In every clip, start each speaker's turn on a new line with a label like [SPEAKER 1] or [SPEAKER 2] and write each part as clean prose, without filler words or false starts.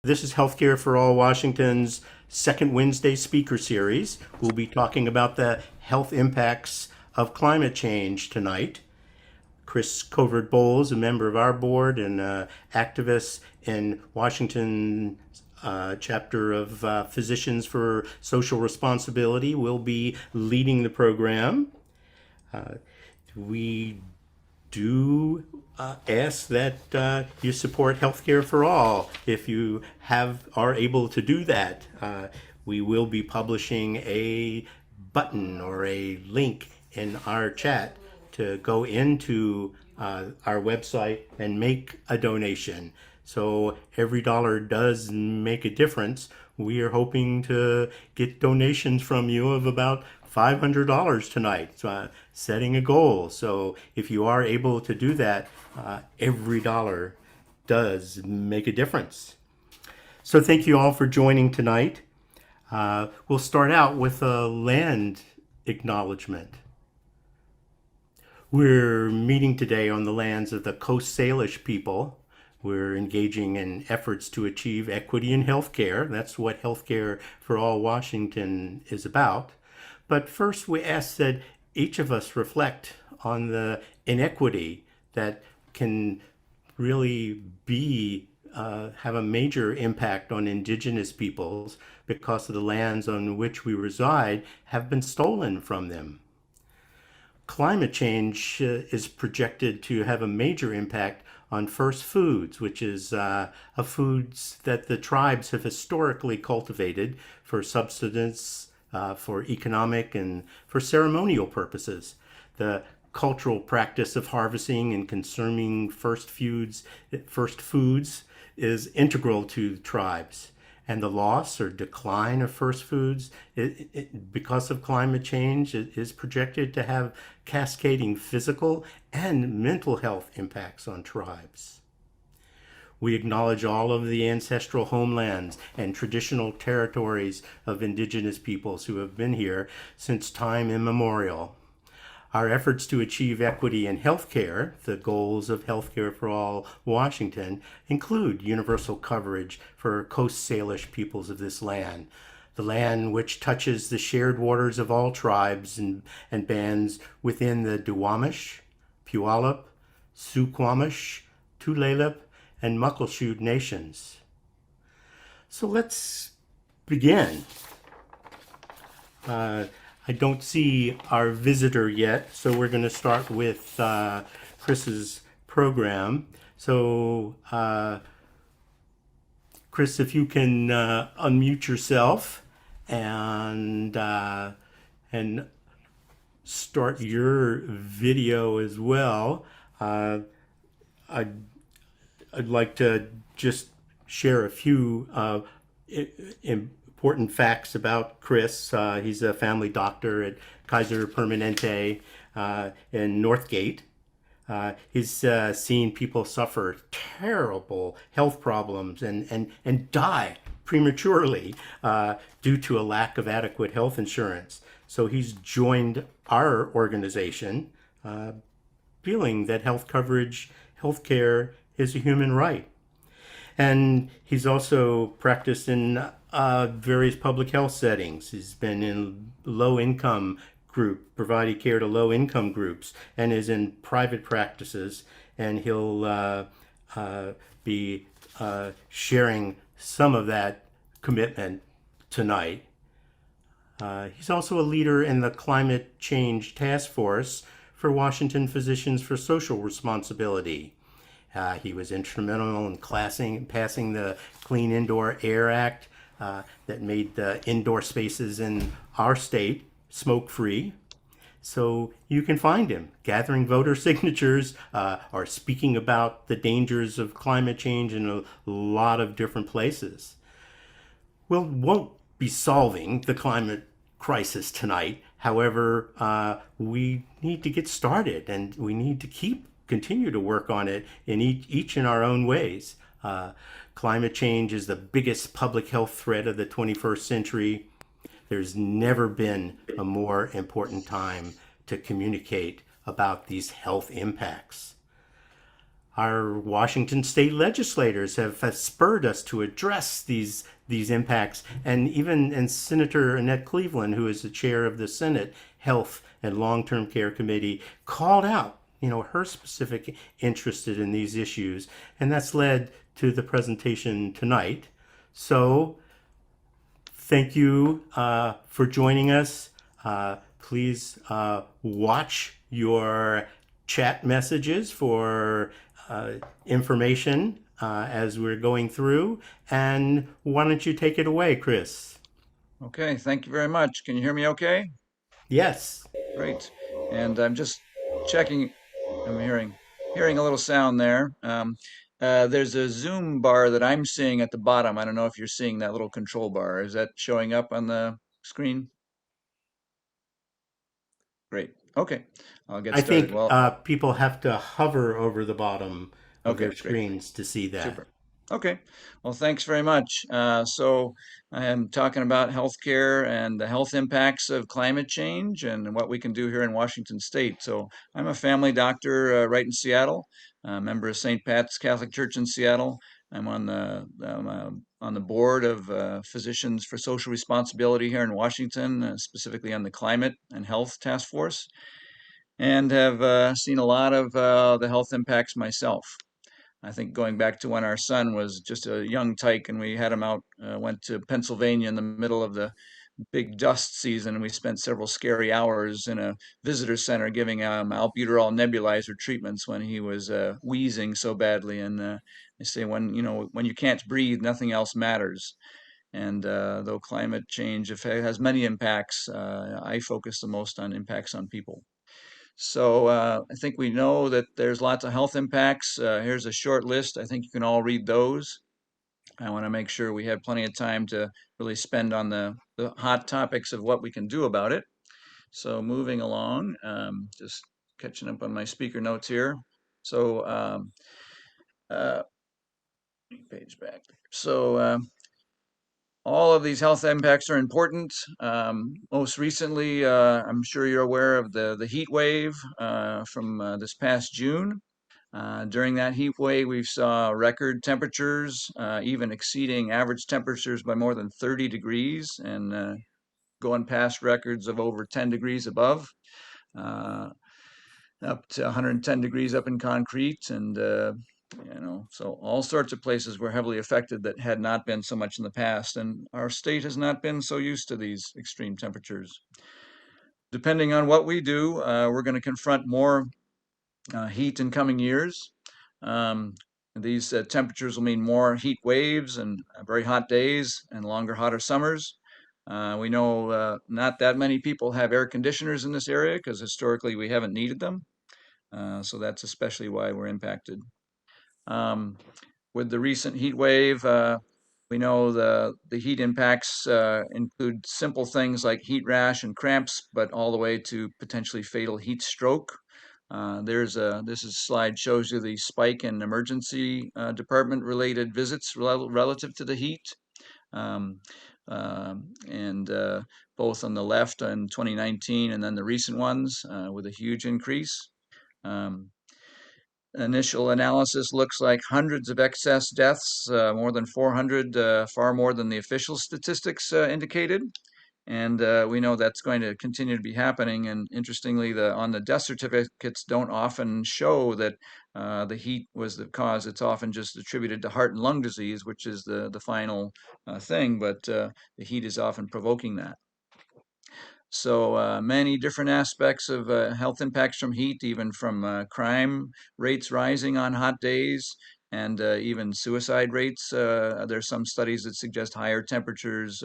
[SPEAKER 1] This is Healthcare for All Washington's second Wednesday speaker series. We'll be talking about the health impacts of climate change tonight. Chris Covert-Bowlds, a member of our board and activist in Washington chapter of Physicians for Social Responsibility, will be leading the program. We do ask that you support healthcare for all. If you are able to do that, we will be publishing a button or a link in our chat to go into our website and make a donation. So every dollar does make a difference. We are hoping to get donations from you of about $500 tonight, setting a goal. So if you are able to do that, every dollar does make a difference. So thank you all for joining tonight. We'll start out with a land acknowledgement. We're meeting today on the lands of the Coast Salish people. We're engaging in efforts to achieve equity in healthcare. That's what Healthcare for All Washington is about. But first, we ask that each of us reflect on the inequity that can really have a major impact on indigenous peoples because of the lands on which we reside have been stolen from them. Climate change is projected to have a major impact on first foods, which is foods that the tribes have historically cultivated for subsistence, for economic and for ceremonial purposes. The cultural practice of harvesting and consuming first foods is integral to tribes. And the loss or decline of first foods, because of climate change, it is projected to have cascading physical and mental health impacts on tribes. We acknowledge all of the ancestral homelands and traditional territories of indigenous peoples who have been here since time immemorial. Our efforts to achieve equity in healthcare, the goals of Healthcare for All Washington, include universal coverage for Coast Salish peoples of this land, the land which touches the shared waters of all tribes and bands within the Duwamish, Puyallup, Suquamish, Tulalip, and Muckleshoot nations. So let's begin. I don't see our visitor yet, so we're going to start with Chris's program. So, Chris, if you can unmute yourself and start your video as well. I'd like to just share a few important facts about Chris. He's a family doctor at Kaiser Permanente in Northgate. He's seen people suffer terrible health problems and die prematurely due to a lack of adequate health insurance. So he's joined our organization, feeling that health care is a human right. And he's also practiced in various public health settings. He's been in low-income group, providing care to low-income groups, and is in private practices. And he'll be sharing some of that commitment tonight. He's also a leader in the Climate Change Task Force for Washington Physicians for Social Responsibility. He was instrumental in passing the Clean Indoor Air Act that made the indoor spaces in our state smoke-free. So you can find him gathering voter signatures or speaking about the dangers of climate change in a lot of different places. We won't be solving the climate crisis tonight. However, we need to get started, and we need to continue to work on it in each in our own ways. Climate change is the biggest public health threat of the 21st century. There's never been a more important time to communicate about these health impacts. our Washington state legislators have spurred us to address these impacts, and even and Senator Annette Cleveland, who is the chair of the Senate Health and Long-Term Care Committee, called out her specific interest in these issues, and that's led to the presentation tonight. So thank you for joining us. Please watch your chat messages for information as we're going through. And why don't you take it away, Chris?
[SPEAKER 2] Okay, thank you very much. Can you hear me okay?
[SPEAKER 1] Yes.
[SPEAKER 2] Great. And I'm just checking, I'm hearing a little sound there. There's a zoom bar that I'm seeing at the bottom. I don't know if you're seeing that little control bar. Is that showing up on the screen? Great. Okay, I'll get
[SPEAKER 1] I
[SPEAKER 2] started.
[SPEAKER 1] think
[SPEAKER 2] Well,
[SPEAKER 1] people have to hover over the bottom of
[SPEAKER 2] okay,
[SPEAKER 1] their
[SPEAKER 2] great.
[SPEAKER 1] screens to see that.
[SPEAKER 2] Super. Okay. Well, thanks very much. So I am talking about healthcare and the health impacts of climate change and what we can do here in Washington State. So I'm a family doctor right in Seattle, a member of St. Pat's Catholic Church in Seattle. I'm on the board of Physicians for Social Responsibility here in Washington, specifically on the Climate and Health Task Force, and have seen a lot of the health impacts myself. I think going back to when our son was just a young tyke and we had him out, went to Pennsylvania in the middle of the big dust season, and we spent several scary hours in a visitor center giving him albuterol nebulizer treatments when he was wheezing so badly. And they say when you can't breathe, nothing else matters. And though climate change has many impacts, I focus the most on impacts on people. So I think we know that there's lots of health impacts. Here's a short list. I think you can all read those. I want to make sure we have plenty of time to really spend on the hot topics of what we can do about it. So moving along, just catching up on my speaker notes here. So uh, page back. So all of these health impacts are important. Most recently, I'm sure you're aware of the heat wave from this past June. During that heat wave, we saw record temperatures, even exceeding average temperatures by more than 30 degrees and going past records of over 10 degrees above, uh, up to 110 degrees up in concrete. And, so all sorts of places were heavily affected that had not been so much in the past. And our state has not been so used to these extreme temperatures. Depending on what we do, we're going to confront more heat in coming years. Um, these temperatures will mean more heat waves and very hot days and longer, hotter summers. We know not that many people have air conditioners in this area because historically we haven't needed them. So that's especially why we're impacted. Um, with the recent heat wave, we know the heat impacts include simple things like heat rash and cramps, but all the way to potentially fatal heat stroke. This is slide shows you the spike in emergency department related visits relative to the heat. Um, and both on the left in 2019 and then the recent ones with a huge increase. Um, Initial analysis looks like hundreds of excess deaths, more than 400, far more than the official statistics indicated. And we know that's going to continue to be happening. And interestingly, on the death certificates don't often show that the heat was the cause. It's often just attributed to heart and lung disease, which is the final thing. But the heat is often provoking that. So many different aspects of health impacts from heat, even from crime rates rising on hot days and even suicide rates. There's some studies that suggest higher temperatures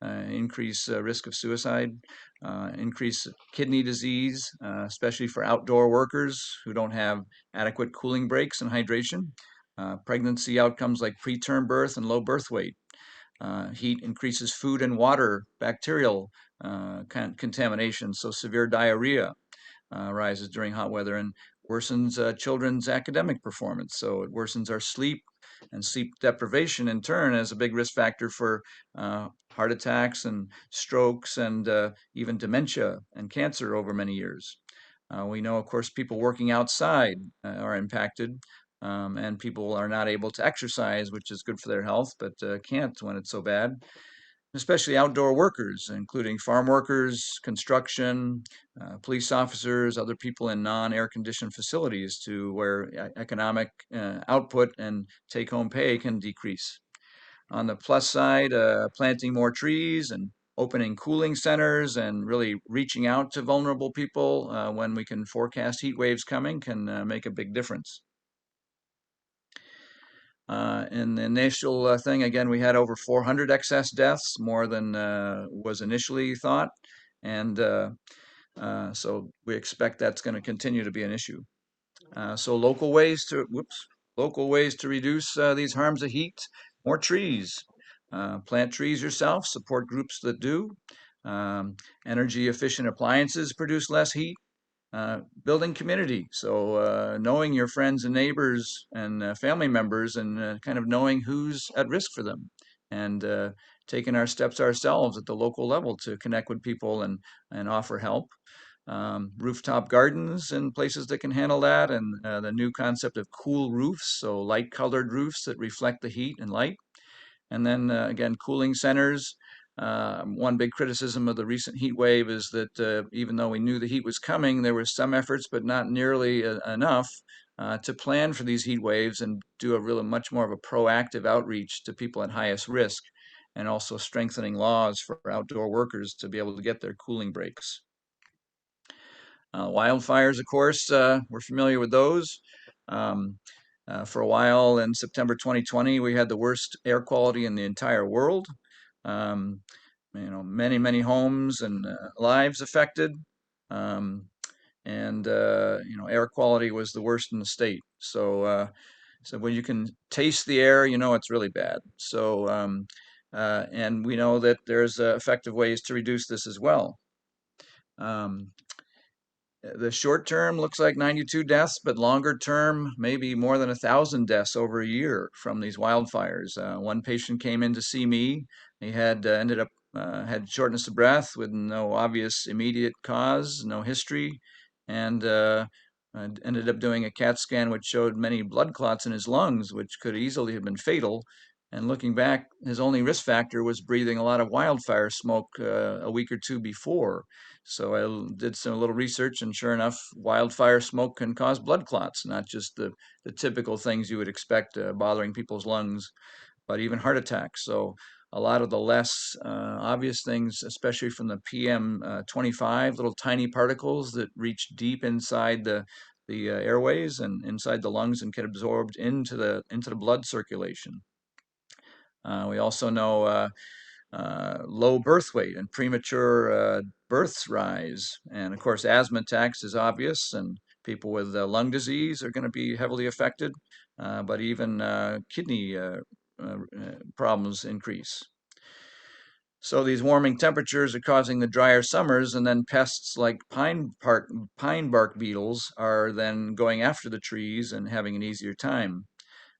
[SPEAKER 2] increase risk of suicide, increase kidney disease, especially for outdoor workers who don't have adequate cooling breaks and hydration. Pregnancy outcomes like preterm birth and low birth weight. Heat increases food and water bacterial contamination, so severe diarrhea rises during hot weather and worsens children's academic performance. So it worsens our sleep, and sleep deprivation in turn is a big risk factor for heart attacks and strokes and even dementia and cancer over many years. We know, of course, people working outside are impacted. and people are not able to exercise, which is good for their health, but can't when it's so bad. Especially outdoor workers, including farm workers, construction, police officers, other people in non-air conditioned facilities to where economic output and take-home pay can decrease. On the plus side, planting more trees and opening cooling centers and really reaching out to vulnerable people when we can forecast heat waves coming can make a big difference. In the initial thing, again, we had over 400 excess deaths, more than was initially thought. And so we expect that's going to continue to be an issue. So local ways to reduce these harms of heat, more trees. Plant trees yourself, support groups that do. Um, Energy efficient appliances produce less heat. Building community. So knowing your friends and neighbors and family members and kind of knowing who's at risk for them and taking our steps ourselves at the local level to connect with people and offer help. Rooftop gardens in places that can handle that, and the new concept of cool roofs, so light colored roofs that reflect the heat and light. And then again, cooling centers. One big criticism of the recent heat wave is that even though we knew the heat was coming, there were some efforts, but not nearly enough to plan for these heat waves and do a really much more of a proactive outreach to people at highest risk, and also strengthening laws for outdoor workers to be able to get their cooling breaks. Wildfires, of course, we're familiar with those. Um, for a while in September 2020, we had the worst air quality in the entire world. Um, many homes and lives affected. Um, and air quality was the worst in the state. So when you can taste the air, you know it's really bad. And we know that there's effective ways to reduce this as well. Um, the short term looks like 92 deaths, but longer term, maybe more than 1,000 deaths over a year from these wildfires. One patient came in to see me. He had ended up had shortness of breath with no obvious immediate cause, no history, and ended up doing a CAT scan which showed many blood clots in his lungs, which could easily have been fatal. And looking back, his only risk factor was breathing a lot of wildfire smoke a week or two before. So I did some little research, and sure enough, wildfire smoke can cause blood clots, not just the typical things you would expect bothering people's lungs, but even heart attacks. So a lot of the less obvious things, especially from the PM 25, little tiny particles that reach deep inside the airways and inside the lungs and get absorbed into the blood circulation. We also know low birth weight and premature births rise. And of course, asthma attacks is obvious, and people with lung disease are going to be heavily affected, but even kidney problems increase. So these warming temperatures are causing the drier summers, and then pests like pine bark beetles are then going after the trees and having an easier time,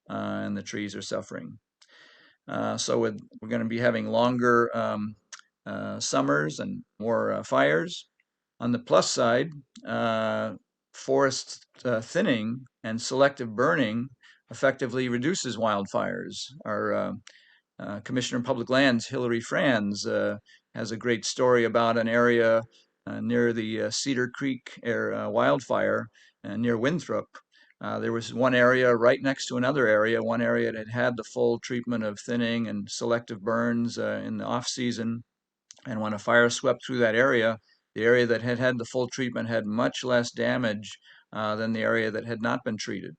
[SPEAKER 2] and the trees are suffering. We're going to be having longer summers and more fires. On the plus side, forest thinning and selective burning effectively reduces wildfires. Our Commissioner of Public Lands, Hilary Franz, has a great story about an area near the Cedar Creek wildfire near Winthrop. There was one area right next to another area, one area that had the full treatment of thinning and selective burns in the off season. And when a fire swept through that area, the area that had had the full treatment had much less damage than the area that had not been treated.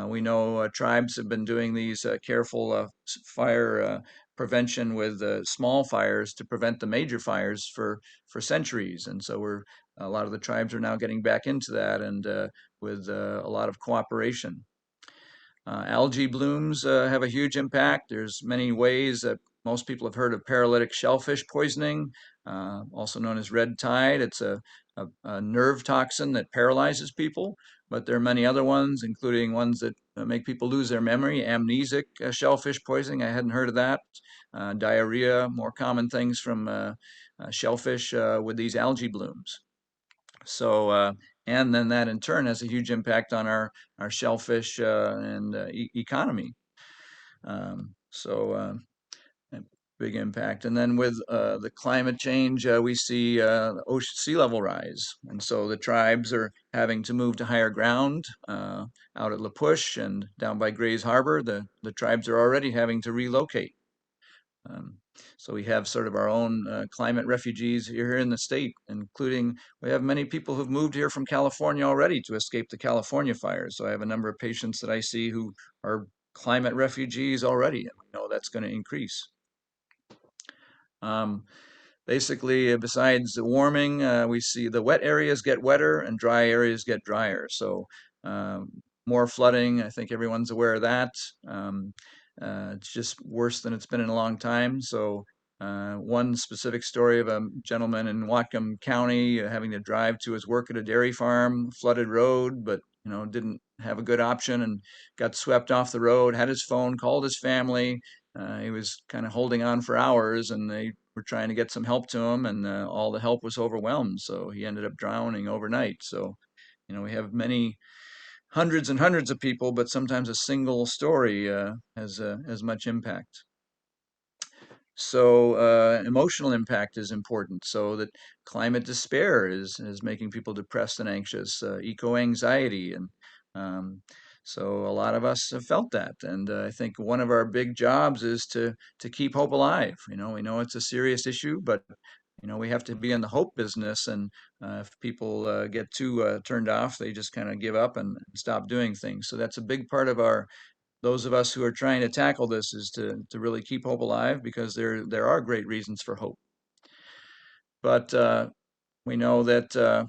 [SPEAKER 2] We know tribes have been doing these careful fire prevention with small fires to prevent the major fires for centuries. And so a lot of the tribes are now getting back into that, and with a lot of cooperation. Algae blooms have a huge impact. There's many ways that most people have heard of paralytic shellfish poisoning, also known as red tide. It's a nerve toxin that paralyzes people, but there are many other ones, including ones that make people lose their memory. Amnesic shellfish poisoning, I hadn't heard of that. Diarrhea, more common things from shellfish with these algae blooms. So and then that in turn has a huge impact on our shellfish and economy. So a big impact. And then with the climate change, we see ocean sea level rise, and so the tribes are having to move to higher ground out at La Push and down by Grays Harbor. The tribes are already having to relocate. Um, so we have sort of our own climate refugees here in the state, including we have many people who've moved here from California already to escape the California fires. So I have a number of patients that I see who are climate refugees already, and we know that's going to increase. Um, Basically, besides the warming, we see the wet areas get wetter and dry areas get drier. So more flooding. I think everyone's aware of that. Um, it's just worse than it's been in a long time. So one specific story of a gentleman in Whatcom County having to drive to his work at a dairy farm, flooded road, but didn't have a good option and got swept off the road. Had his phone, called his family. He was kind of holding on for hours, and they were trying to get some help to him, and all the help was overwhelmed. So he ended up drowning overnight. So, we have many hundreds and hundreds of people, but sometimes a single story has as much impact. So emotional impact is important. So that climate despair is making people depressed and anxious, eco-anxiety, and um, so a lot of us have felt that. And I think one of our big jobs is to keep hope alive. We know it's a serious issue, but we have to be in the hope business. And if people get too turned off, they just kind of give up and stop doing things. So that's a big part of our those of us who are trying to tackle this is to really keep hope alive, because there are great reasons for hope. But we know that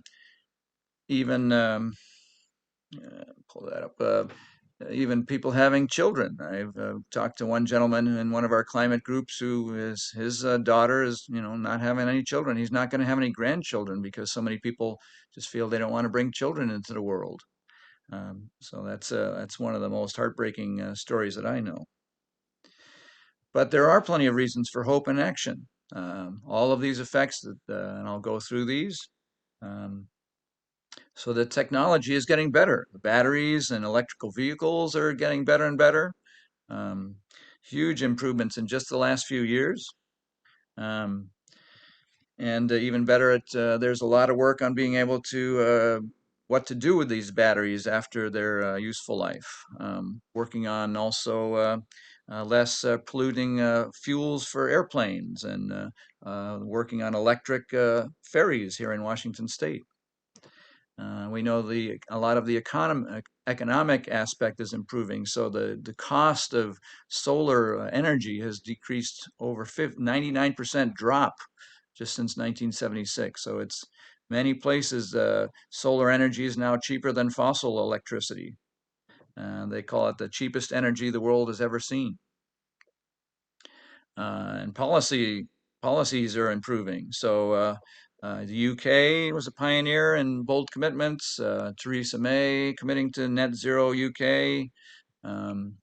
[SPEAKER 2] even pull that up. Even people having children. I've talked to one gentleman in one of our climate groups who is his daughter is not having any children. He's not going to have any grandchildren because so many people just feel they don't want to bring children into the world. So that's one of the most heartbreaking stories that I know. But there are plenty of reasons for hope and action. All of these effects, and I'll go through these. Um, so the technology is getting better. The batteries and electrical vehicles are getting better and better. Um, Huge improvements in just the last few years. Um, and even better, there's a lot of work on being able to what to do with these batteries after their useful life. Working on also less polluting fuels for airplanes, and working on electric ferries here in Washington State. We know a lot of the economic aspect is improving. So the cost of solar energy has decreased over 99% drop just since 1976. So it's many places solar energy is now cheaper than fossil electricity. They call it the cheapest energy the world has ever seen. And policies are improving. So the UK was a pioneer in bold commitments. Theresa May committing to net zero UK. Um,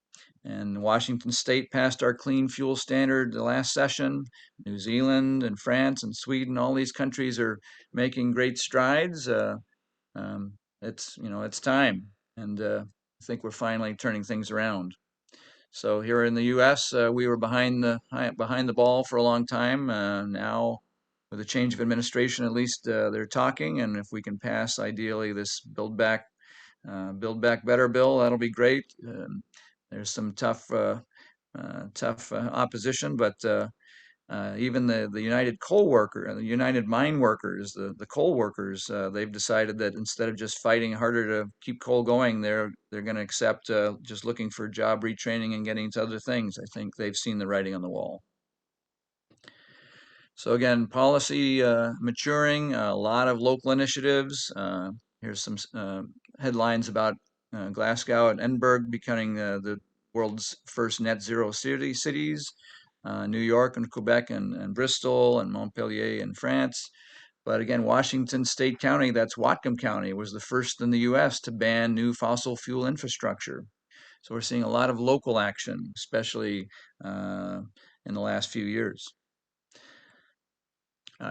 [SPEAKER 2] and Washington State passed our clean fuel standard the last session. New Zealand and France and Sweden, all these countries are making great strides. It's time, and I think we're finally turning things around. So here in the U.S., we were behind the ball for a long time. Now, with a change of administration, at least they're talking, and if we can pass, ideally, this Build Back Better bill, that'll be great. There's some tough opposition, but even the the United Mine Workers, the coal workers, they've decided that instead of just fighting harder to keep coal going, they're going to accept just looking for job retraining and getting into other things. I think they've seen the writing on the wall. So again, policy maturing, a lot of local initiatives. Here's some headlines about Glasgow and Edinburgh becoming the world's first net zero cities. New York and Quebec and Bristol and Montpellier in France. But again, Washington State County, that's Whatcom County, was the first in the US to ban new fossil fuel infrastructure. So we're seeing a lot of local action, especially in the last few years.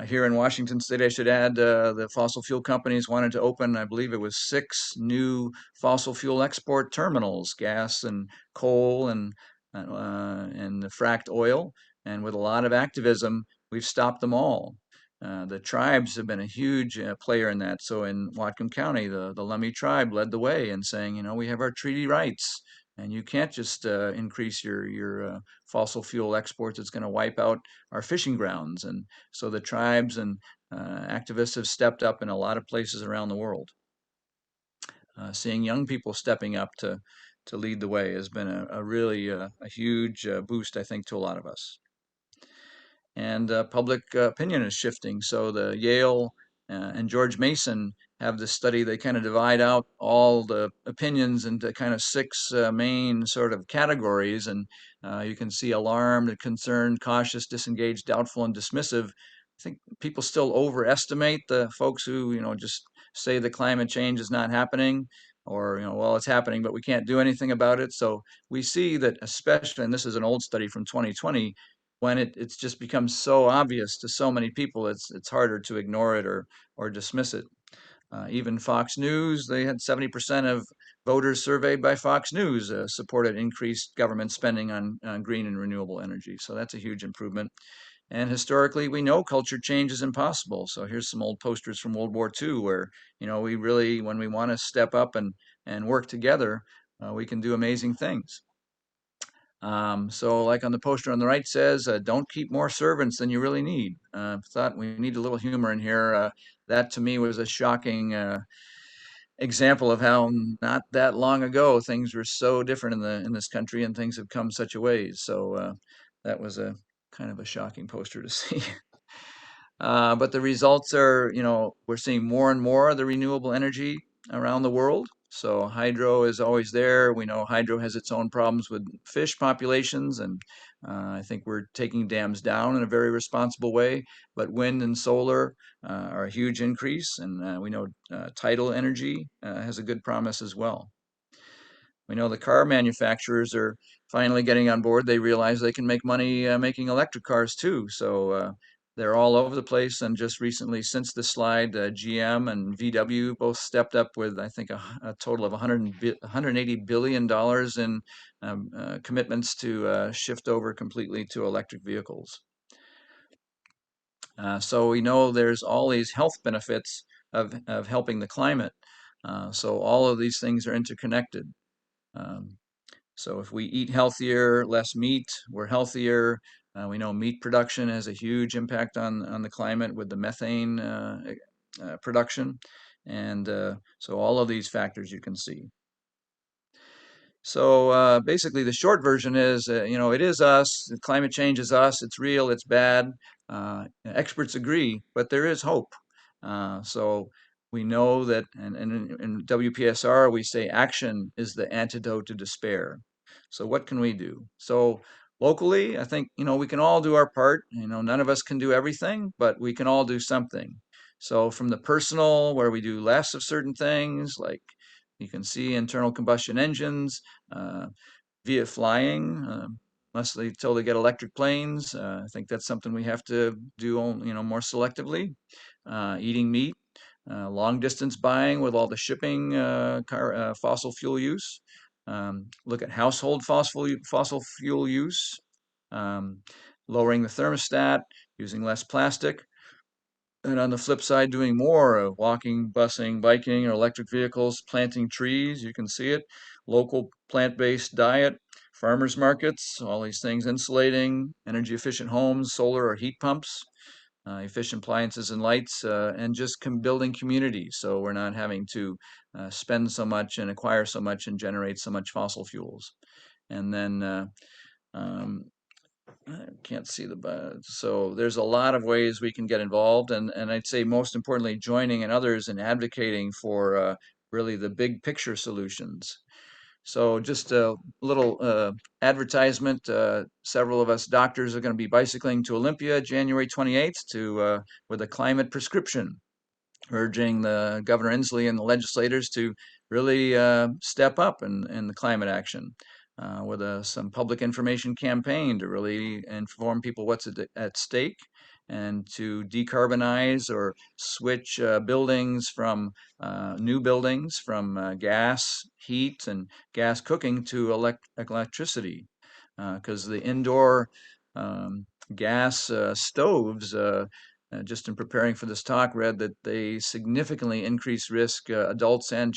[SPEAKER 2] Here in Washington State, I should add, the fossil fuel companies wanted to open, I believe it was 6 new fossil fuel export terminals, gas and coal and the fracked oil. And with a lot of activism, we've stopped them all. The tribes have been a huge player in that. So in Whatcom County, the Lummi tribe led the way in saying, we have our treaty rights, and you can't just increase your fossil fuel exports. It's going to wipe out our fishing grounds. And so the tribes and activists have stepped up in a lot of places around the world. Seeing young people stepping up to lead the way has been a really a huge boost, I think, to a lot of us. And public opinion is shifting. So the Yale and George Mason have this study. They kind of divide out all the opinions into kind of 6 main sort of categories, and you can see alarmed, concerned, cautious, disengaged, doubtful, and dismissive. I think people still overestimate the folks who just say the climate change is not happening, or well, it's happening but we can't do anything about it. So we see that, especially, and this is an old study from 2020, when it's just become so obvious to so many people, it's harder to ignore it or dismiss it. Even Fox News, they had 70% of voters surveyed by Fox News supported increased government spending on green and renewable energy. So that's a huge improvement. And historically, we know culture change is impossible. So here's some old posters from World War II where, we really, when we want to step up and work together, we can do amazing things. So like on the poster on the right says, don't keep more servants than you really need. Thought we need a little humor in here. That to me was a shocking example of how not that long ago things were so different in this country, and things have come such a ways. So that was a kind of a shocking poster to see. But the results are, we're seeing more and more of the renewable energy around the world. So hydro is always there. We know hydro has its own problems with fish populations, and I think we're taking dams down in a very responsible way. But wind and solar are a huge increase, and we know tidal energy has a good promise as well. We know the car manufacturers are finally getting on board. They realize they can make money making electric cars too. So they're all over the place. And just recently, since the slide, GM and VW both stepped up with, I think, a total of $180 billion in commitments to shift over completely to electric vehicles. So we know there's all these health benefits of helping the climate. So all of these things are interconnected. Um, so if we eat healthier, less meat, we're healthier. We know meat production has a huge impact on the climate with the methane production. And so all of these factors you can see. So basically, the short version is, it is us. Climate change is us. It's real. It's bad. Experts agree, but there is hope. So we know that, and in WPSR, we say action is the antidote to despair. So what can we do? So locally, I think, we can all do our part. None of us can do everything, but we can all do something. So from the personal, where we do less of certain things, like you can see internal combustion engines, uh, via flying, unless till they get electric planes. I think that's something we have to do, more selectively. Eating meat, long distance buying with all the shipping, fossil fuel use. Look at household fossil fuel use. Um, Lowering the thermostat, using less plastic. And on the flip side, doing more walking, busing, biking, or electric vehicles, planting trees. You can see it. Local plant-based diet, farmers markets, all these things, insulating, energy efficient homes, solar or heat pumps, efficient appliances and lights, and just building communities. So we're not having to spend so much and acquire so much and generate so much fossil fuels. And then um, I can't see so there's a lot of ways we can get involved, and I'd say most importantly, joining and others in advocating for really the big picture solutions. So just a little advertisement. Several of us doctors are going to be bicycling to Olympia January 28th with a climate prescription, urging the Governor Inslee and the legislators to really step up in the climate action with some public information campaign to really inform people what's at stake, and to decarbonize or switch buildings from new buildings from gas heat and gas cooking to electricity, because the indoor um, gas stoves, just in preparing for this talk, read that they significantly increase risk, adults and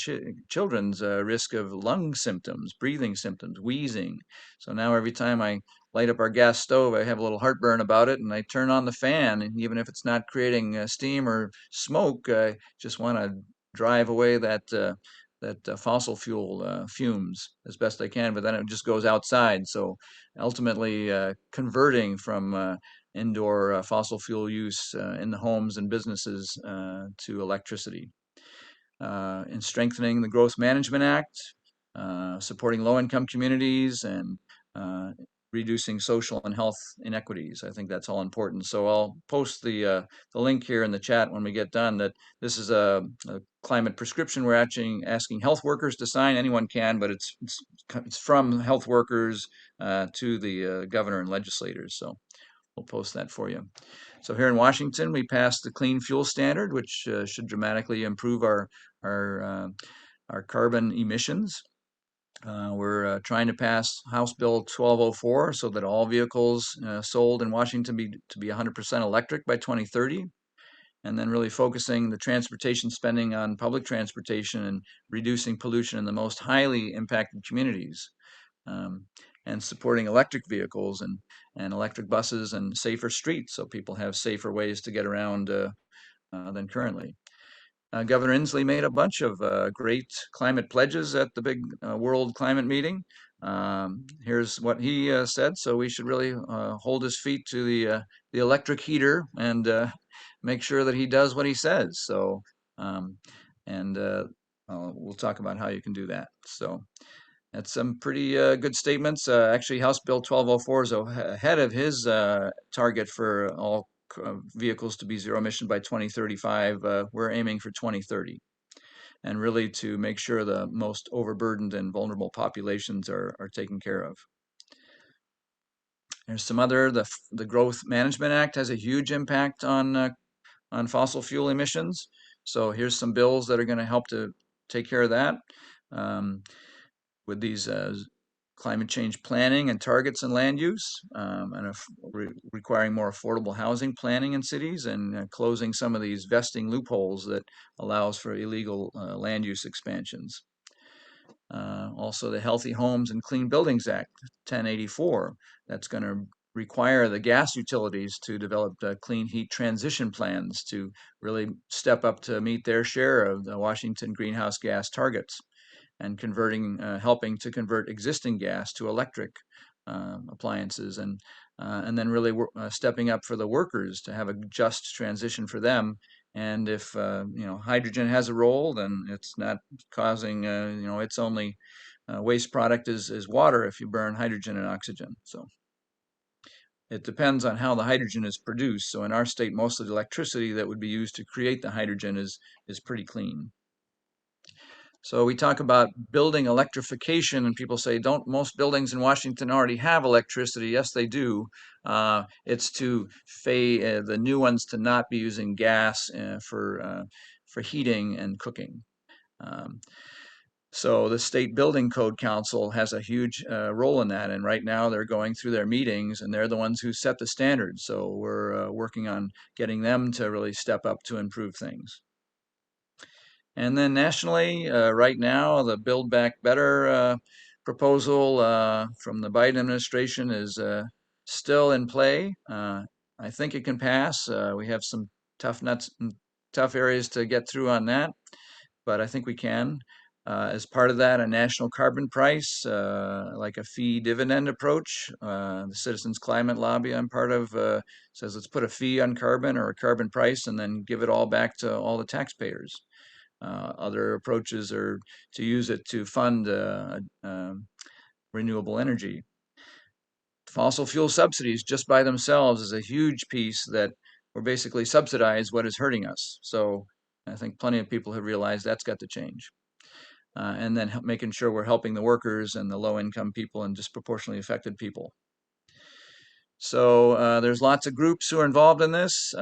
[SPEAKER 2] children's risk of lung symptoms, breathing symptoms, wheezing. So now every time I light up our gas stove, I have a little heartburn about it, and I turn on the fan, and even if it's not creating steam or smoke, I just want to drive away that fossil fuel fumes as best I can, but then it just goes outside. So ultimately, converting from indoor fossil fuel use in the homes and businesses to electricity. In strengthening the Growth Management Act, supporting low-income communities, and uh, reducing social and health inequities. I think that's all important. So I'll post the link here in the chat when we get done. That this is a climate prescription we're actually asking health workers to sign. Anyone can, but it's from health workers to the governor and legislators. So we'll post that for you. So here in Washington, we passed the Clean Fuel Standard, which should dramatically improve our uh, our carbon emissions. We're trying to pass House Bill 1204 so that all vehicles sold in Washington to be 100% electric by 2030, and then really focusing the transportation spending on public transportation and reducing pollution in the most highly impacted communities, um, and supporting electric vehicles and electric buses and safer streets so people have safer ways to get around than currently. Governor Inslee made a bunch of great climate pledges at the big World Climate Meeting. Here's what he said. So we should really hold his feet to the electric heater and make sure that he does what he says. So, um, and we'll talk about how you can do that. So that's some pretty good statements. Actually, House Bill 1204 is ahead of his target for all vehicles to be zero emission by 2035. We're aiming for 2030, and really to make sure the most overburdened and vulnerable populations are taken care of. There's some other, the Growth Management Act has a huge impact on fossil fuel emissions. So here's some bills that are going to help to take care of that. With these climate change planning and targets and land use, and requiring more affordable housing planning in cities, and closing some of these vesting loopholes that allows for illegal land use expansions. Also, the Healthy Homes and Clean Buildings Act 1084, that's going to require the gas utilities to develop clean heat transition plans to really step up to meet their share of the Washington greenhouse gas targets, and helping to convert existing gas to electric appliances, and then really stepping up for the workers to have a just transition for them. And if hydrogen has a role, then it's not causing its only waste product is water if you burn hydrogen and oxygen. So it depends on how the hydrogen is produced. So in our state, most of the electricity that would be used to create the hydrogen is pretty clean. So we talk about building electrification, and people say, don't most buildings in Washington already have electricity? Yes, they do. It's to the new ones to not be using gas for heating and cooking. Um, so the State Building Code Council has a huge role in that, and right now they're going through their meetings, and they're the ones who set the standards. So we're working on getting them to really step up to improve things. And then nationally, right now, the Build Back Better proposal from the Biden administration is still in play. I think it can pass. We have some tough areas to get through on that, but I think we can. As part of that, a national carbon price, like a fee dividend approach. The Citizens Climate Lobby I'm part of says let's put a fee on carbon or a carbon price and then give it all back to all the taxpayers. Other approaches are to use it to fund renewable energy. Fossil fuel subsidies just by themselves is a huge piece that we're basically subsidize what is hurting us. So I think plenty of people have realized that's got to change. And then making sure we're helping the workers and the low income people and disproportionately affected people. So there's lots of groups who are involved in this.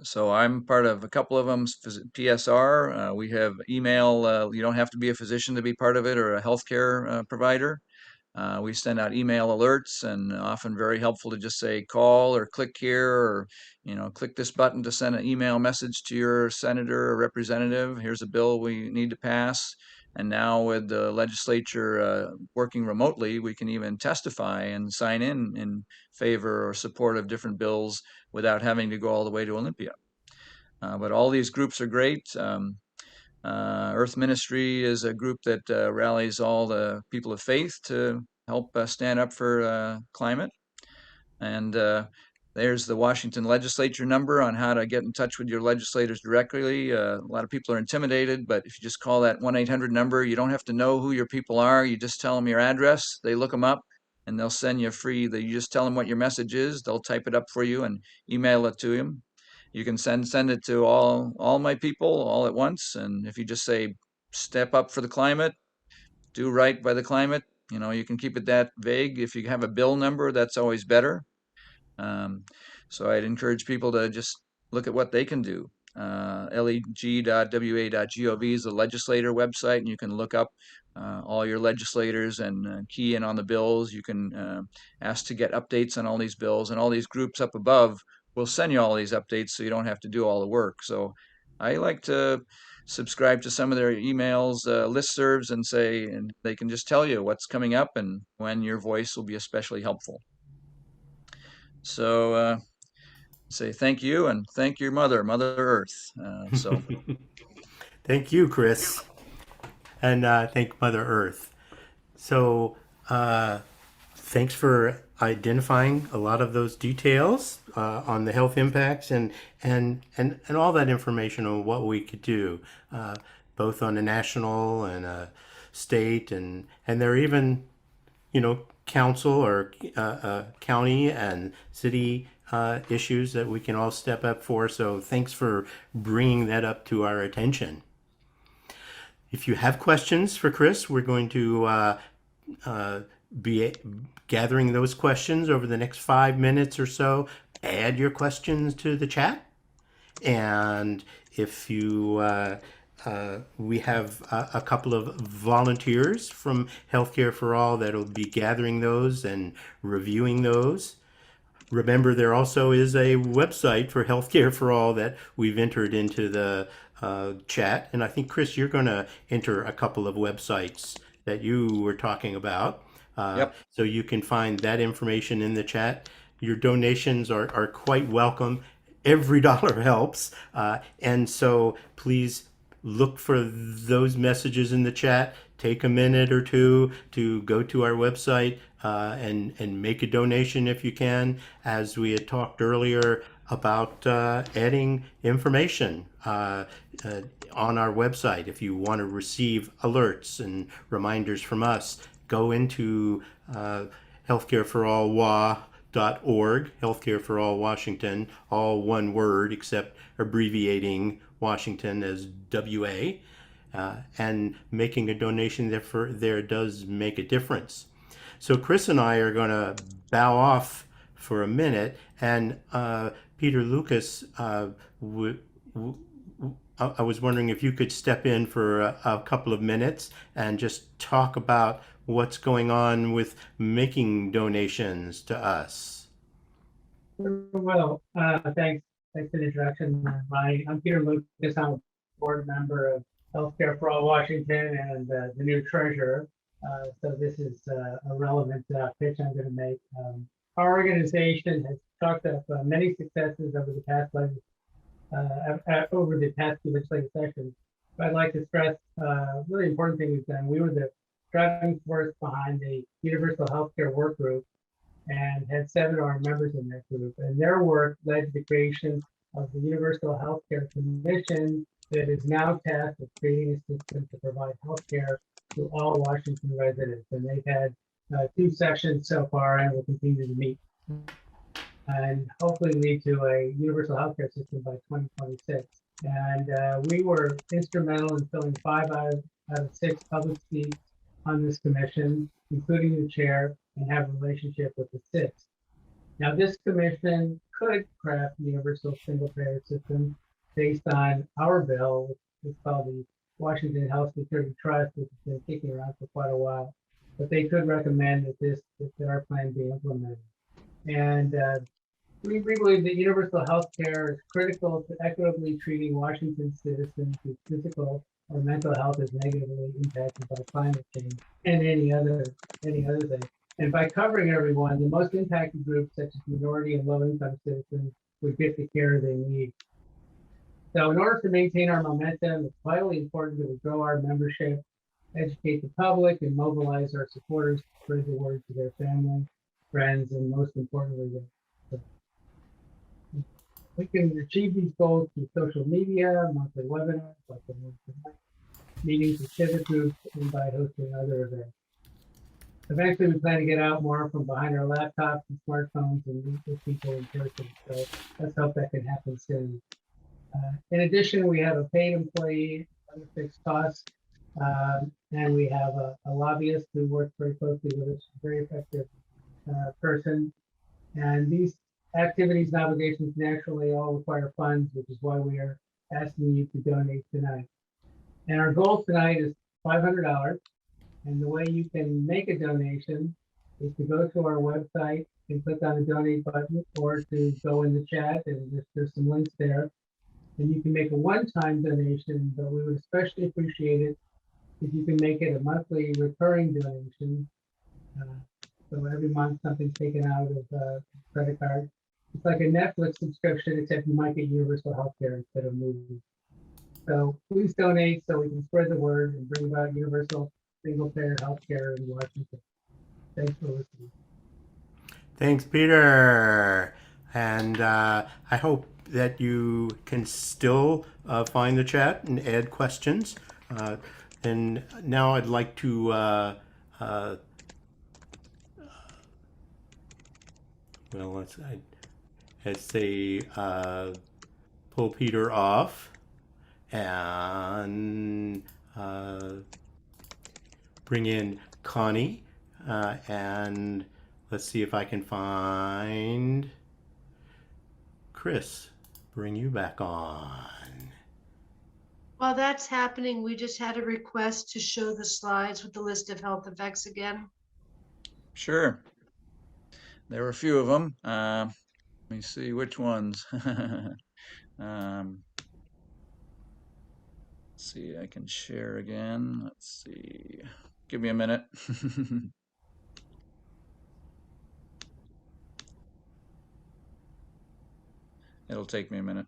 [SPEAKER 2] So I'm part of a couple of them. PSR. We have email. You don't have to be a physician to be part of it or a healthcare provider. We send out email alerts, and often very helpful to just say call or click here, or click this button to send an email message to your senator or representative. Here's a bill we need to pass. And now with the legislature working remotely, we can even testify and sign in favor or support of different bills without having to go all the way to Olympia. But all these groups are great. Earth Ministry is a group that rallies all the people of faith to help stand up for climate. And there's the Washington legislature number on how to get in touch with your legislators directly. A lot of people are intimidated, but if you just call that 1-800 number, you don't have to know who your people are. You just tell them your address, they look them up, and they'll send you you just tell them what your message is, they'll type it up for you and email it to them. You can send it to all my people all at once, and if you just say step up for the climate, do right by the climate, you can keep it that vague. If you have a bill number, that's always better. Um, so I'd encourage people to just look at what they can do. leg.wa.gov is the legislator website, and you can look up all your legislators and key in on the bills. You can ask to get updates on all these bills, and all these groups up above will send you all these updates so you don't have to do all the work. So I like to subscribe to some of their emails, listservs, and they can just tell you what's coming up and when your voice will be especially helpful. So say thank you and thank your mother, Mother Earth.
[SPEAKER 1] Thank you, Chris, and thank Mother Earth. So, thanks for identifying a lot of those details on the health impacts and all that information on what we could do, both on a national and a state, and there are even, council or county and city issues that we can all step up for. So thanks for bringing that up to our attention. If you have questions for Chris, we're going to be gathering those questions over the next 5 minutes or so. Add your questions to the chat. And if you, we have a couple of volunteers from Healthcare for All that'll be gathering those and reviewing those. Remember, there also is a website for Healthcare for All that we've entered into the chat. And I think, Chris, you're going to enter a couple of websites that you were talking about.
[SPEAKER 2] Yep.
[SPEAKER 1] So you can find that information in the chat. Your donations are quite welcome. Every dollar helps. And so please look for those messages in the chat. Take a minute or two to go to our website and make a donation if you can. As we had talked earlier about adding information on our website. If you want to receive alerts and reminders from us, go into healthcareforallwa.org, Healthcare for All Washington, all one word except abbreviating Washington as WA, and making a donation there does make a difference. So Chris and I are going to bow off for a minute, and Peter Lucas, I was wondering if you could step in for a couple of minutes and just talk about what's going on with making donations to us.
[SPEAKER 3] Well, thanks for the introduction. I'm Peter Lucas. I'm a board member of Healthcare for All Washington and the new treasurer. So this is a relevant pitch I'm going to make. Our organization has chalked up many successes over the past two legislative sessions. But I'd like to stress a really important thing we've done. We were the driving force behind the Universal Healthcare Work Group and had 7 of our members in that group. And their work led to the creation of the Universal Healthcare Commission that is now tasked with creating a system to provide healthcare to all Washington residents. And they've had 2 sessions so far and will continue to meet and hopefully lead to a universal healthcare system by 2026. And we were instrumental in filling 5 out of 6 public seats on this commission, including the chair, and have a relationship with the 6th. Now, this commission could craft a universal single-payer system based on our bill, which is called the Washington Health Security Trust, which has been kicking around for quite a while. But they could recommend that our plan be implemented. And we believe that universal health care is critical to equitably treating Washington citizens whose physical or mental health is negatively impacted by climate change and any other thing. And by covering everyone, the most impacted groups, such as minority and low-income citizens, would get the care they need. So in order to maintain our momentum, it's vitally important that we grow our membership, educate the public, and mobilize our supporters to spread the word to their family, friends, and most importantly, we can achieve these goals through social media, monthly webinars, like the one tonight, meetings with civic groups, and by hosting other events. Eventually, we plan to get out more from behind our laptops and smartphones and meet with people in person. So let's hope that can happen soon. In addition, we have a paid employee, other fixed costs, and we have a lobbyist who works very closely with us, a very effective person. And these activities and obligations naturally all require funds, which is why we are asking you to donate tonight. And our goal tonight is $500. And the way you can make a donation is to go to our website and click on the donate button, or to go in the chat, and there's some links there. And you can make a one-time donation, but we would especially appreciate it if you can make it a monthly recurring donation. So every month something's taken out of credit card. It's like a Netflix subscription, except you might get universal health care instead of movies. So please donate so we can spread the word and bring about universal single-payer health care in Washington. Thanks for listening.
[SPEAKER 1] Thanks, Peter. And I hope that you can still find the chat and add questions. And now I'd like to let's say pull Peter off and bring in Connie, and let's see if I can find Chris. Bring you back on.
[SPEAKER 4] While that's happening, we just had a request to show the slides with the list of health effects again.
[SPEAKER 2] Sure. There were a few of them. Let me see which ones. Let's see, I can share again. Let's see. Give me a minute. It'll take me a minute.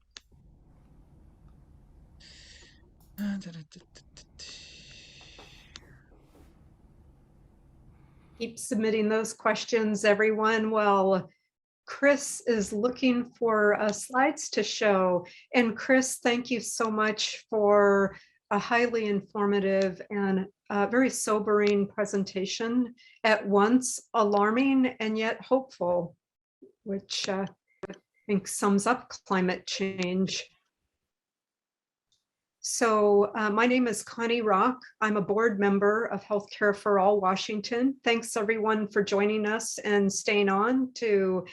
[SPEAKER 5] Keep submitting those questions, everyone. Well, Chris is looking for slides to show. And Chris, thank you so much for a highly informative and very sobering presentation, at once alarming and yet hopeful, which I think sums up climate change. So my name is Connie Rock. I'm a board member of Healthcare for All Washington. Thanks everyone for joining us and staying on to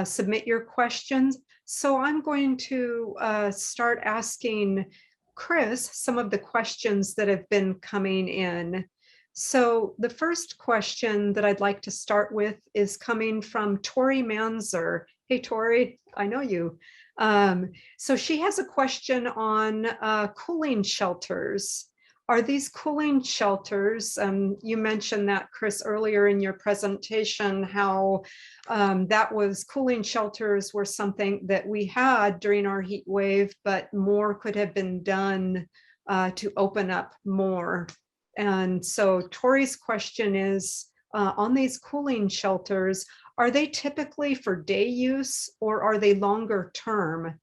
[SPEAKER 5] submit your questions. So I'm going to start asking Chris some of the questions that have been coming in. So the first question that I'd like to start with is coming from Tori Manzer. Hey, Tori, I know you. So she has a question on cooling shelters. Are these cooling shelters, you mentioned that, Chris, earlier in your presentation, how cooling shelters were something that we had during our heat wave, but more could have been done to open up more. And so Tori's question is, on these cooling shelters, are they typically for day use, or are they longer term?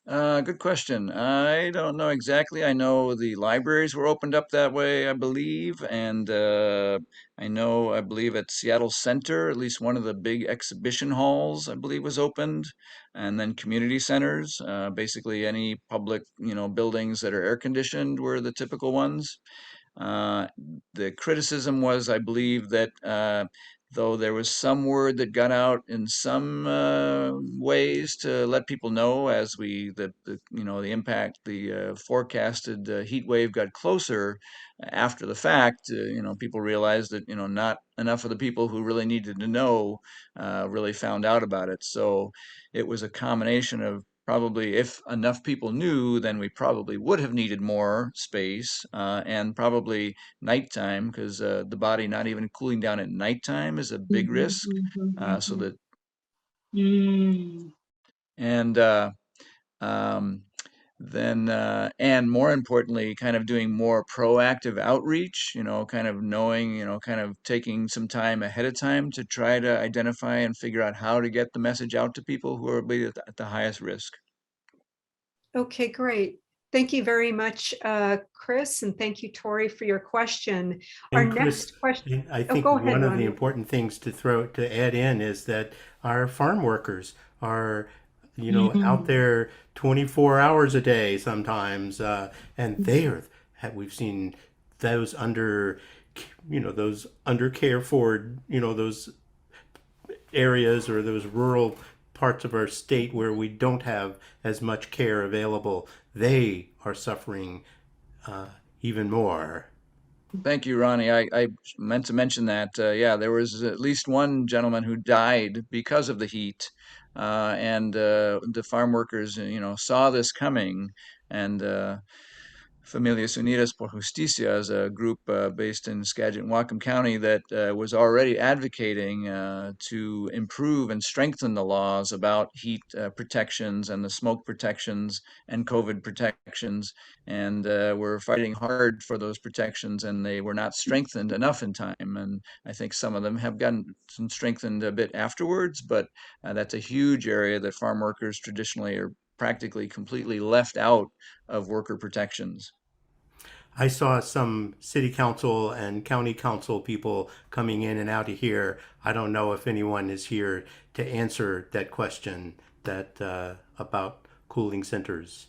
[SPEAKER 2] Good question. I don't know exactly. I know the libraries were opened up that way, I believe, and I believe at Seattle Center, at least one of the big exhibition halls, I believe, was opened, and then community centers. Basically, any public, buildings that are air conditioned were the typical ones. The criticism was, I believe, that though there was some word that got out in some ways to let people know as the impact, the forecasted heat wave got closer after the fact. People realized that not enough of the people who really needed to know really found out about it. So it was a combination of, probably if enough people knew, then we probably would have needed more space, and probably nighttime, because the body not even cooling down at nighttime is a big risk. So that
[SPEAKER 6] Mm.
[SPEAKER 2] and um, then and more importantly, kind of doing more proactive outreach. Kind of knowing, kind of taking some time ahead of time to try to identify and figure out how to get the message out to people who are at the highest risk.
[SPEAKER 5] Okay, great. Thank you very much, Chris, and thank you, Tori, for your question. Our
[SPEAKER 1] And Chris,
[SPEAKER 5] next question.
[SPEAKER 1] I
[SPEAKER 5] Oh,
[SPEAKER 1] think
[SPEAKER 5] go ahead,
[SPEAKER 1] one of the
[SPEAKER 5] Ronnie.
[SPEAKER 1] important things to add in is that our farm workers are, out
[SPEAKER 6] Mm.
[SPEAKER 1] there 24 hours a day sometimes, and we've seen those those under care for, those areas or those rural parts of our state where we don't have as much care available. They are suffering even more.
[SPEAKER 2] Thank you, Ronnie. I meant to mention that, yeah, there was at least one gentleman who died because of the heat. And the farm workers, saw this coming. And Familias Unidas por Justicia is a group based in Skagit and Whatcom County that was already advocating to improve and strengthen the laws about heat protections and the smoke protections and COVID protections. And we're fighting hard for those protections, and they were not strengthened enough in time. And I think some of them have gotten strengthened a bit afterwards, but that's a huge area that farm workers traditionally are practically completely left out of worker protections.
[SPEAKER 1] I saw some city council and county council people coming in and out of here. I don't know if anyone is here to answer that question about cooling centers.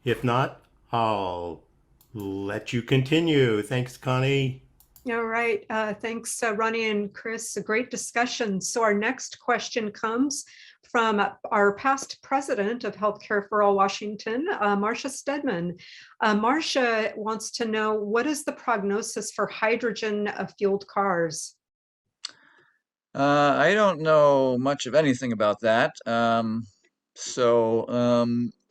[SPEAKER 1] If not, I'll let you continue. Thanks, Connie.
[SPEAKER 5] All right. Thanks, Ronnie and Chris. A great discussion. So our next question comes from our past president of Healthcare for All Washington, Marcia Stedman. Marcia wants to know, what is the prognosis for hydrogen fueled cars?
[SPEAKER 2] I don't know much of anything about that. I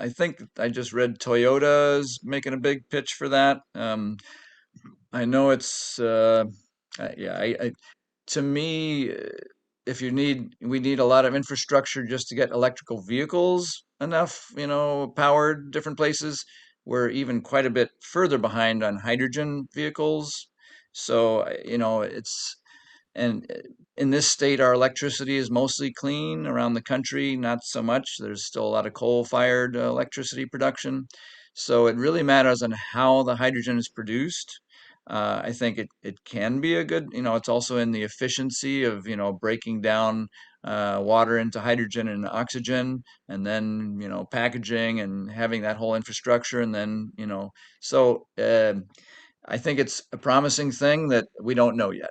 [SPEAKER 2] think I just read Toyota's making a big pitch for that. I know it's yeah. To me, if we need a lot of infrastructure just to get electrical vehicles enough, powered different places. We're even quite a bit further behind on hydrogen vehicles. So, it's and in this state, our electricity is mostly clean. Around the country, not so much. There's still a lot of coal-fired electricity production. So it really matters on how the hydrogen is produced. I think it can be a good, it's also in the efficiency of, breaking down water into hydrogen and oxygen, and then, packaging and having that whole infrastructure. And then, I think it's a promising thing that we don't know yet.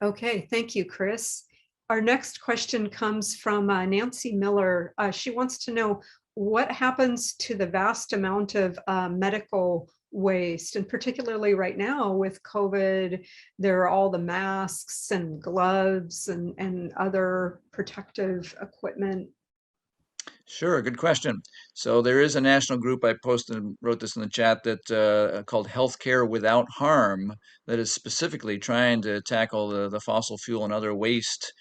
[SPEAKER 5] Okay, thank you, Chris. Our next question comes from Nancy Miller. She wants to know, what happens to the vast amount of medical waste, and particularly right now with COVID, there are all the masks and gloves and other protective equipment.
[SPEAKER 2] Sure, good question. So there is a national group, I posted and wrote this in the chat, that called Healthcare Without Harm, that is specifically trying to tackle the fossil fuel and other waste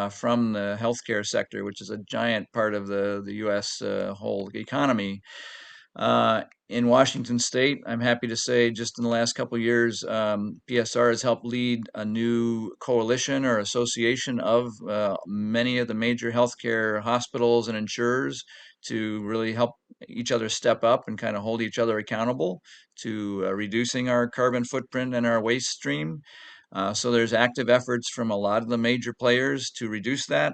[SPEAKER 2] from the healthcare sector, which is a giant part of the U.S. Whole economy. In Washington State, I'm happy to say, just in the last couple of years, PSR has helped lead a new coalition or association of many of the major healthcare hospitals and insurers to really help each other step up and kind of hold each other accountable to reducing our carbon footprint and our waste stream. So there's active efforts from a lot of the major players to reduce that.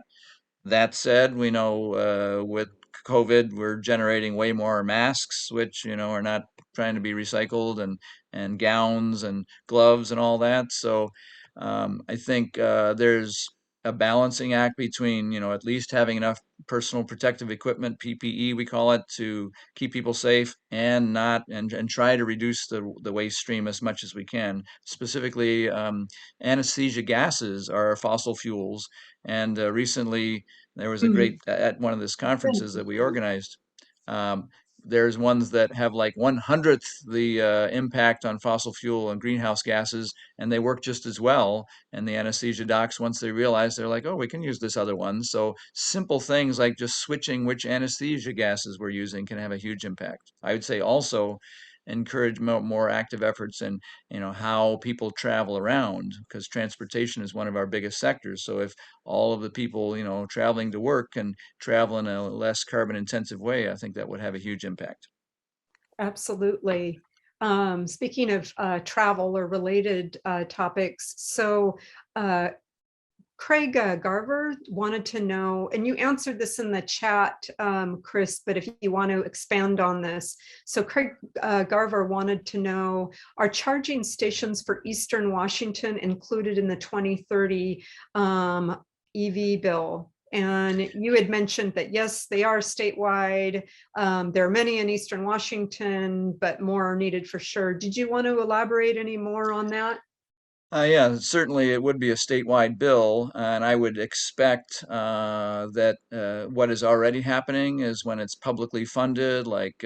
[SPEAKER 2] That said, we know with COVID, we're generating way more masks, which, are not trying to be recycled, and gowns and gloves and all that. So I think there's a balancing act between, at least having enough personal protective equipment, PPE, we call it, to keep people safe, and not and try to reduce the waste stream as much as we can. Specifically, anesthesia gases are fossil fuels, and recently there was a great at one of these conferences that we organized. Um, there's ones that have like 1/100th the impact on fossil fuel and greenhouse gases, and they work just as well. And the anesthesia docs, once they realize, they're like, oh, we can use this other one. So simple things like just switching which anesthesia gases we're using can have a huge impact. I would say also encourage more active efforts in how people travel around, because transportation is one of our biggest sectors. So if all of the people traveling to work can travel in a less carbon intensive way, I think that would have a huge impact.
[SPEAKER 5] Absolutely. Speaking of travel or related topics, so Craig Garver wanted to know, and you answered this in the chat, Chris, but if you want to expand on this. So Craig Garver wanted to know, are charging stations for Eastern Washington included in the 2030 EV bill? And you had mentioned that, yes, they are statewide. There are many in Eastern Washington, but more are needed for sure. Did you want to elaborate any more on that?
[SPEAKER 2] Yeah, certainly it would be a statewide bill, and I would expect that what is already happening is when it's publicly funded, like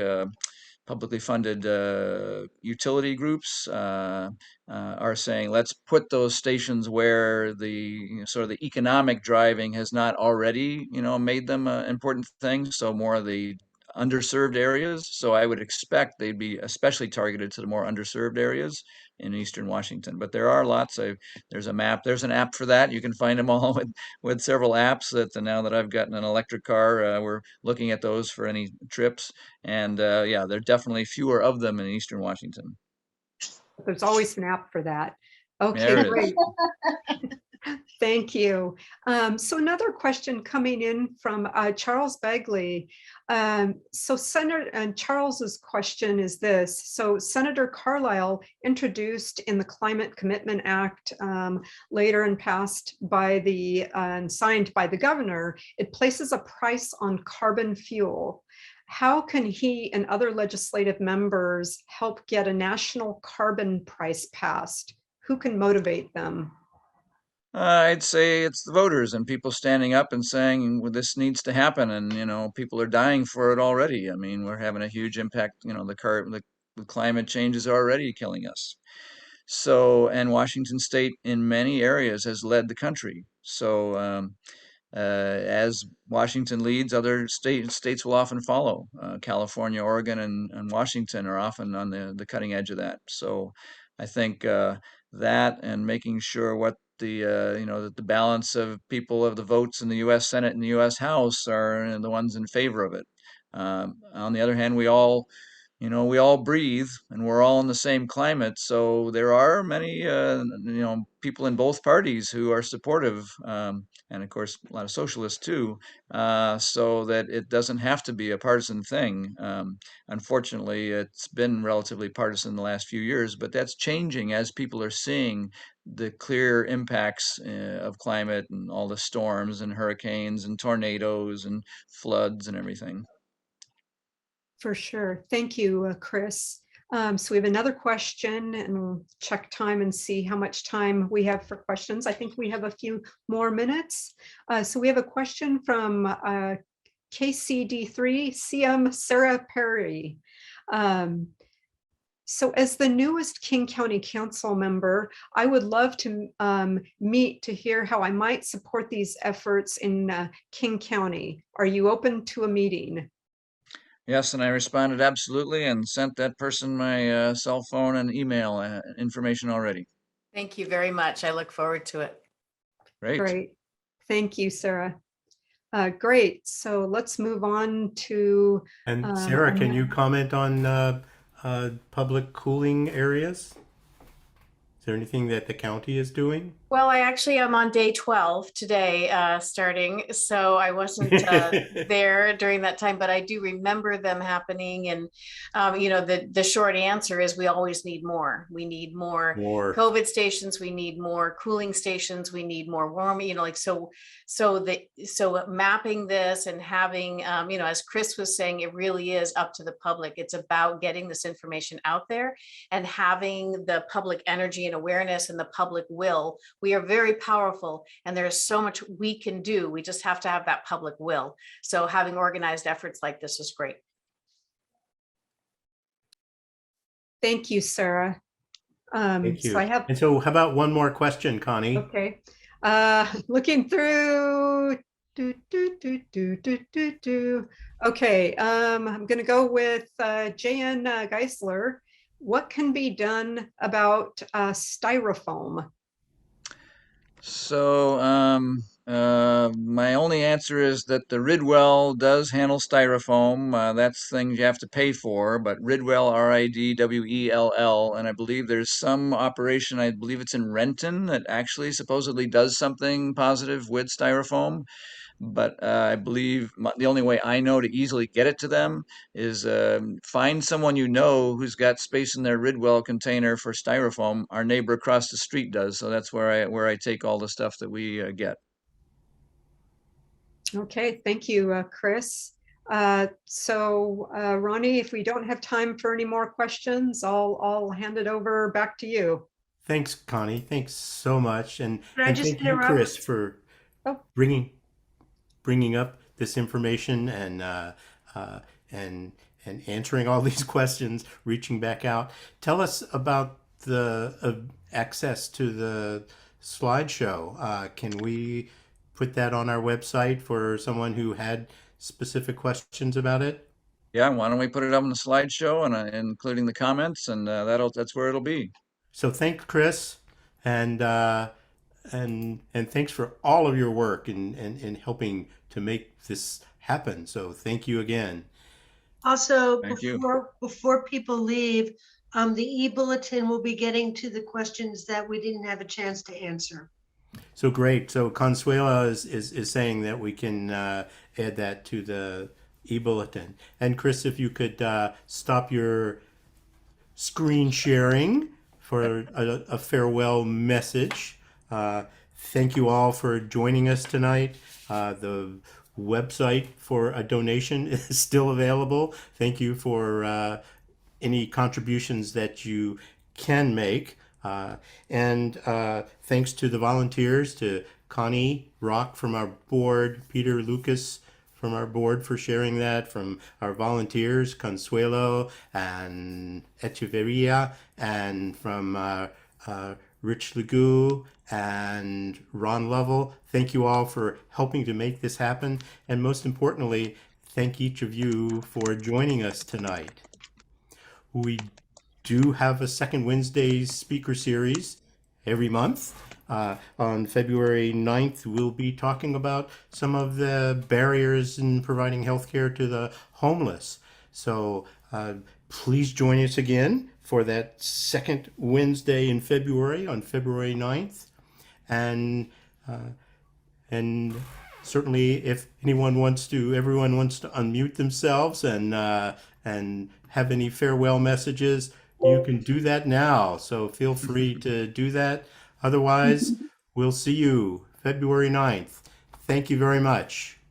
[SPEAKER 2] publicly funded utility groups are saying, let's put those stations where the sort of the economic driving has not already, made them an important thing. So more of the underserved areas. So I would expect they'd be especially targeted to the more underserved areas in Eastern Washington. But there are lots of, there's a map, there's an app for that. You can find them all with several apps that now that I've gotten an electric car, we're looking at those for any trips. And yeah, there are definitely fewer of them in Eastern Washington.
[SPEAKER 5] There's always an app for that. Okay,
[SPEAKER 2] There it
[SPEAKER 5] great.
[SPEAKER 2] is.
[SPEAKER 5] Thank you. So another question coming in from Charles Begley. So Senator, and Charles's question is this. So Senator Carlisle introduced in the Climate Commitment Act later and passed by and signed by the governor, it places a price on carbon fuel. How can he and other legislative members help get a national carbon price passed? Who can motivate them?
[SPEAKER 2] I'd say it's the voters and people standing up and saying, well, this needs to happen. And, people are dying for it already. I mean, we're having a huge impact. The climate change is already killing us. So, and Washington State in many areas has led the country. So, as Washington leads, other states will often follow. California, Oregon, and Washington are often on the cutting edge of that. So I think that, and making sure what that the balance of people of the votes in the U.S. Senate and the U.S. House are the ones in favor of it. On the other hand, we all breathe and we're all in the same climate. So there are many, people in both parties who are supportive, and of course, a lot of socialists too, so that it doesn't have to be a partisan thing. Unfortunately, it's been relatively partisan the last few years, but that's changing as people are seeing the clear impacts of climate and all the storms and hurricanes and tornadoes and floods and everything.
[SPEAKER 5] For sure. Thank you, Chris. So we have another question, and we'll check time and see how much time we have for questions. I think we have a few more minutes. So we have a question from KCD3 CM Sarah Perry. So as the newest King County Council member, I would love to meet to hear how I might support these efforts in King County. Are you open to a meeting?
[SPEAKER 2] Yes, and I responded absolutely and sent that person my cell phone and email information already.
[SPEAKER 7] Thank you very much. I look forward to it.
[SPEAKER 2] Great.
[SPEAKER 5] Great. Thank you, Sarah. Great. So let's move on to.
[SPEAKER 1] And Sarah, can you comment on public cooling areas? Is there anything that the county is doing?
[SPEAKER 7] Well, I actually am on day 12 today, starting, so I wasn't there during that time, but I do remember them happening. And the short answer is we always need more. We need more
[SPEAKER 1] More.
[SPEAKER 7] COVID stations. We need more cooling stations. We need more warming. So mapping this and having, as Chris was saying, it really is up to the public. It's about getting this information out there and having the public energy and awareness and the public will. We are very powerful and there's so much we can do. We just have to have that public will. So having organized efforts like this is great.
[SPEAKER 5] Thank you, Sarah.
[SPEAKER 1] Thank you.
[SPEAKER 5] So I have,
[SPEAKER 1] And so how about one more question, Connie?
[SPEAKER 5] okay. Looking through. Okay, I'm going to go with Jan Geisler. What can be done about styrofoam?
[SPEAKER 2] So, my only answer is that the Ridwell does handle styrofoam. That's things you have to pay for, but Ridwell, Ridwell, and I believe there's some operation, I believe it's in Renton, that actually supposedly does something positive with styrofoam. But I believe the only way I know to easily get it to them is find someone you know who's got space in their Ridwell container for styrofoam. Our neighbor across the street does, so that's where I take all the stuff that we get.
[SPEAKER 5] Okay, thank you, Chris. Ronnie, if we don't have time for any more questions, I'll hand it over back to you.
[SPEAKER 1] Thanks, Connie. Thanks so much. And,
[SPEAKER 4] Can I
[SPEAKER 1] and
[SPEAKER 4] just
[SPEAKER 1] thank you,
[SPEAKER 4] interrupt?
[SPEAKER 1] Chris, for
[SPEAKER 5] Oh.
[SPEAKER 1] bringing up this information and answering all these questions, reaching back out. Tell us about the access to the slideshow. Can we put that on our website for someone who had specific questions about it?
[SPEAKER 2] Yeah, why don't we put it up on the slideshow and including the comments, and that's where it'll be.
[SPEAKER 1] So thanks, Chris, and and thanks for all of your work in helping to make this happen. So thank you again.
[SPEAKER 4] Also,
[SPEAKER 2] Thank you.
[SPEAKER 4] before people leave, the e-bulletin will be getting to the questions that we didn't have a chance to answer.
[SPEAKER 1] So great. So Consuela is saying that we can add that to the e-bulletin. And Chris, if you could stop your screen sharing for a farewell message. Thank you all for joining us tonight. The website for a donation is still available. Thank you for any contributions that you can make. And thanks to the volunteers, to Connie Rock from our board, Peter Lucas from our board for sharing that, from our volunteers, Consuelo and Echeverria, and from Rich Legou and Ron Lovell. Thank you all for helping to make this happen. And most importantly, thank each of you for joining us tonight. We do have a second Wednesday speaker series every month. On February 9th, we'll be talking about some of the barriers in providing healthcare to the homeless. So please join us again for that second Wednesday in February, on February 9th. And certainly if everyone wants to unmute themselves and have any farewell messages, you can do that now. So feel free to do that. Otherwise, we'll see you February 9th. Thank you very much.